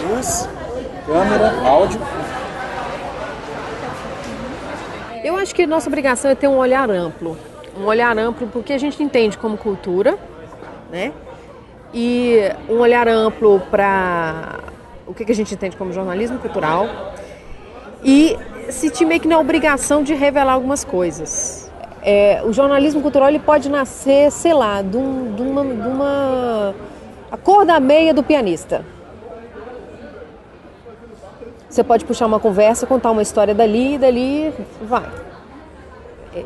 Luz, câmera, áudio. Eu acho que nossa obrigação é ter um olhar amplo. Um olhar amplo porque a gente entende como cultura, né? E um olhar amplo para o que a gente entende como jornalismo cultural. E sentir meio que na obrigação de revelar algumas coisas. O jornalismo cultural ele pode nascer, sei lá, de uma a cor da meia do pianista. Você pode puxar uma conversa, contar uma história dali e dali vai.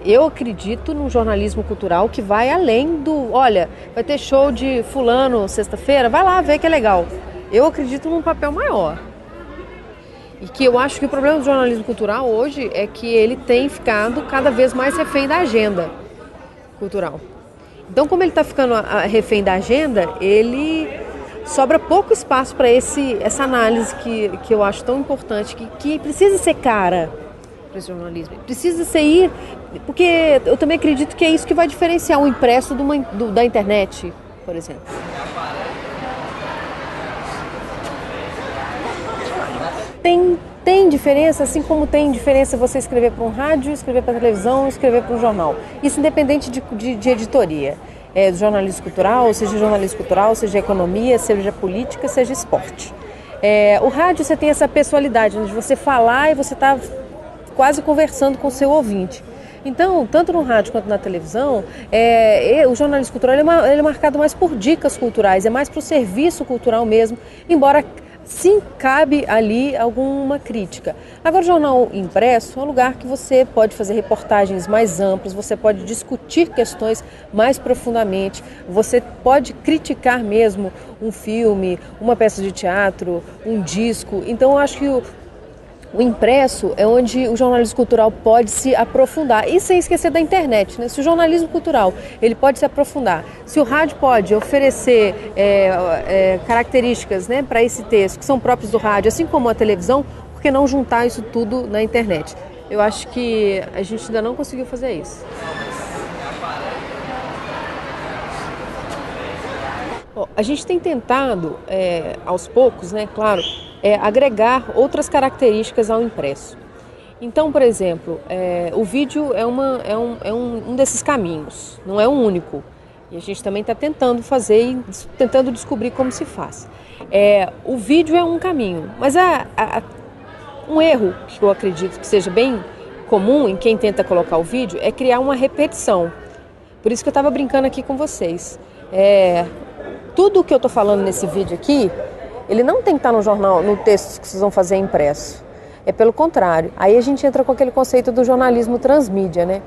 Eu acredito num jornalismo cultural que vai além do... Olha, vai ter show de fulano sexta-feira, vai lá ver que é legal. Eu acredito num papel maior. E que eu acho que o problema do jornalismo cultural hoje é que ele tem ficado cada vez mais refém da agenda cultural. Então, como ele está ficando refém da agenda, ele sobra pouco espaço para essa análise que eu acho tão importante, que precisa ser cara para esse jornalismo. Precisa ser porque eu também acredito que é isso que vai diferenciar o impresso da internet, por exemplo. Tem diferença, assim como tem diferença você escrever para um rádio, escrever para televisão, escrever para um jornal. Isso independente de editoria. Do jornalismo cultural, seja economia, seja política, seja esporte. O rádio você tem essa pessoalidade, né, de você falar e você está quase conversando com o seu ouvinte. Então, tanto no rádio quanto na televisão, o jornalismo cultural ele é marcado mais por dicas culturais, é mais para o serviço cultural mesmo, embora sim cabe ali alguma crítica. Agora, o jornal impresso é um lugar que você pode fazer reportagens mais amplas, você pode discutir questões mais profundamente, você pode criticar mesmo um filme, uma peça de teatro, um disco. Então, eu acho que o impresso é onde o jornalismo cultural pode se aprofundar, e sem esquecer da internet, né? Se o jornalismo cultural ele pode se aprofundar, se o rádio pode oferecer características, né, para esse texto que são próprios do rádio, assim como a televisão, por que não juntar isso tudo na internet? Eu acho que a gente ainda não conseguiu fazer isso. Bom, a gente tem tentado, aos poucos, né, claro, agregar outras características ao impresso. Então, por exemplo, o vídeo é um desses caminhos, não é o único. E a gente também está tentando fazer e tentando descobrir como se faz. O vídeo é um caminho, mas um erro que eu acredito que seja bem comum em quem tenta colocar o vídeo é criar uma repetição. Por isso que eu estava brincando aqui com vocês. Tudo que eu estou falando nesse vídeo aqui, ele não tem que estar no jornal, no texto que vocês vão fazer impresso. É pelo contrário. Aí a gente entra com aquele conceito do jornalismo transmídia, né?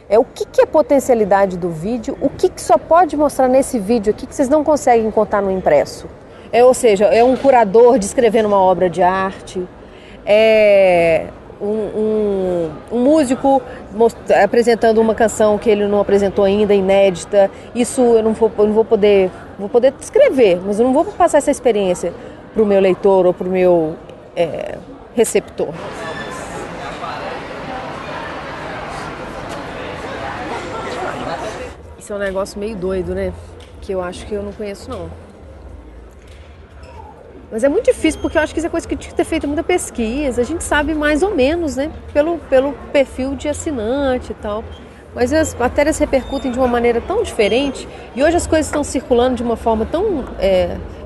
O que é potencialidade do vídeo, o que só pode mostrar nesse vídeo aqui que vocês não conseguem contar no impresso. Ou seja, é um curador descrevendo uma obra de arte, um músico apresentando uma canção que ele não apresentou ainda, inédita. Isso eu não vou poder descrever, mas eu não vou passar essa experiência para o meu leitor ou para o meu receptor. Isso é um negócio meio doido, né? Que eu acho que eu não conheço, não. Mas é muito difícil, porque eu acho que isso é coisa que tinha que ter feito muita pesquisa. A gente sabe mais ou menos, né? Pelo perfil de assinante e tal. Mas as matérias repercutem de uma maneira tão diferente. E hoje as coisas estão circulando de uma forma tão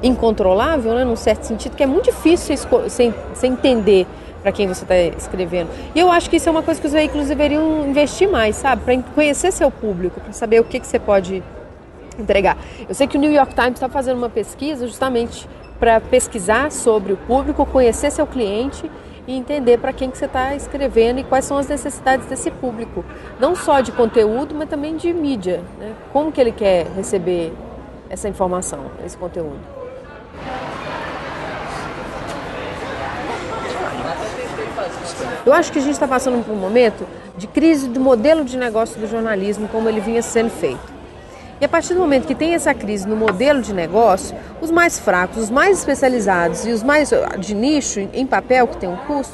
incontrolável, né? Num certo sentido, que é muito difícil você entender para quem você está escrevendo. E eu acho que isso é uma coisa que os veículos deveriam investir mais, sabe? Para conhecer seu público, para saber o que você pode entregar. Eu sei que o New York Times está fazendo uma pesquisa justamente para pesquisar sobre o público, conhecer seu cliente e entender para quem que você está escrevendo e quais são as necessidades desse público. Não só de conteúdo, mas também de mídia, né? Como que ele quer receber essa informação, esse conteúdo. Eu acho que a gente está passando por um momento de crise do modelo de negócio do jornalismo como ele vinha sendo feito. E a partir do momento que tem essa crise no modelo de negócio, os mais fracos, os mais especializados e os mais de nicho, em papel, que tem um custo,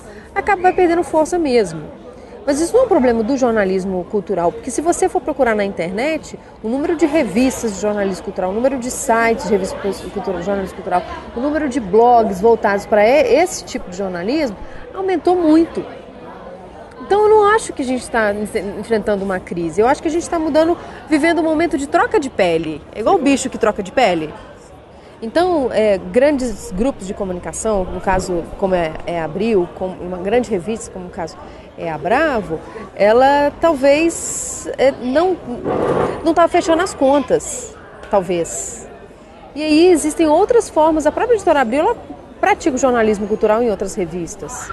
vai perdendo força mesmo. Mas isso não é um problema do jornalismo cultural, porque se você for procurar na internet, o número de revistas de jornalismo cultural, o número de sites de jornalismo cultural, o número de blogs voltados para esse tipo de jornalismo aumentou muito. Então eu não acho que a gente está enfrentando uma crise, eu acho que a gente está vivendo um momento de troca de pele. É igual o bicho que troca de pele. Então, grandes grupos de comunicação, no caso como é a Abril, como uma grande revista, como no caso é a Bravo, ela talvez não está fechando as contas, talvez. E aí existem outras formas, a própria editora Abril, ela pratica o jornalismo cultural em outras revistas.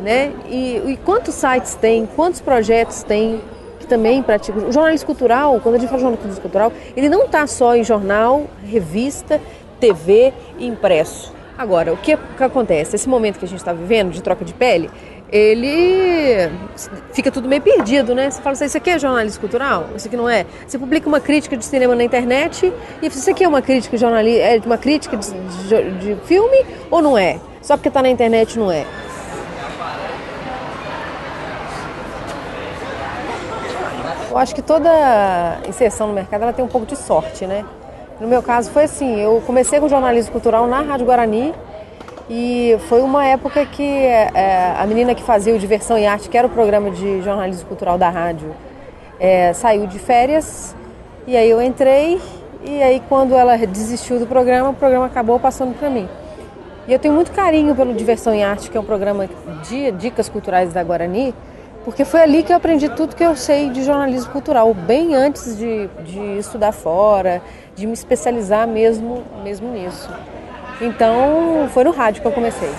Né? E quantos sites tem, quantos projetos tem que também praticam. O jornalismo cultural, quando a gente fala de jornalismo cultural, ele não está só em jornal, revista, TV e impresso. Agora, o que acontece? Esse momento que a gente está vivendo de troca de pele, ele fica tudo meio perdido, né? Você fala assim, isso aqui é jornalismo cultural? Isso aqui não é? Você publica uma crítica de cinema na internet e isso aqui é uma crítica de filme ou não é? Só porque está na internet não é? Eu acho que toda inserção no mercado ela tem um pouco de sorte, né? No meu caso foi assim, eu comecei com jornalismo cultural na Rádio Guarani e foi uma época que a menina que fazia o Diversão e Arte, que era o programa de jornalismo cultural da rádio, saiu de férias e aí eu entrei e aí quando ela desistiu do programa, o programa acabou passando para mim. E eu tenho muito carinho pelo Diversão e Arte, que é um programa de dicas culturais da Guarani, porque foi ali que eu aprendi tudo que eu sei de jornalismo cultural, bem antes de estudar fora, de me especializar mesmo nisso. Então, foi no rádio que eu comecei.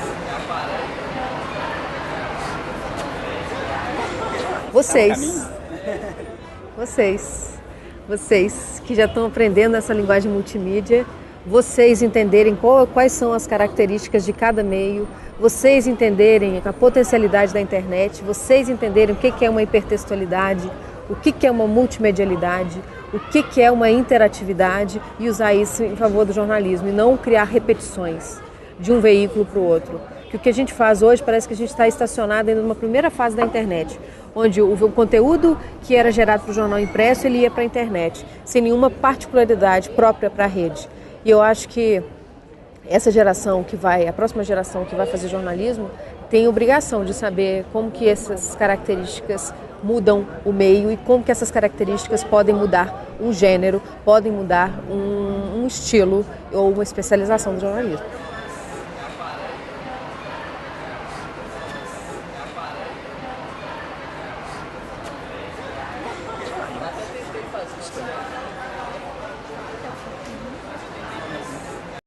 Vocês que já estão aprendendo essa linguagem multimídia, vocês entenderem quais são as características de cada meio, vocês entenderem a potencialidade da internet, vocês entenderem o que é uma hipertextualidade, o que é uma multimedialidade, o que é uma interatividade e usar isso em favor do jornalismo e não criar repetições de um veículo para o outro. Que o que a gente faz hoje parece que a gente está estacionado ainda numa primeira fase da internet, onde o conteúdo que era gerado para o jornal impresso ele ia para a internet, sem nenhuma particularidade própria para a rede. E eu acho que a próxima geração que vai fazer jornalismo tem obrigação de saber como que essas características mudam o meio e como que essas características podem mudar um gênero, podem mudar um estilo ou uma especialização do jornalismo.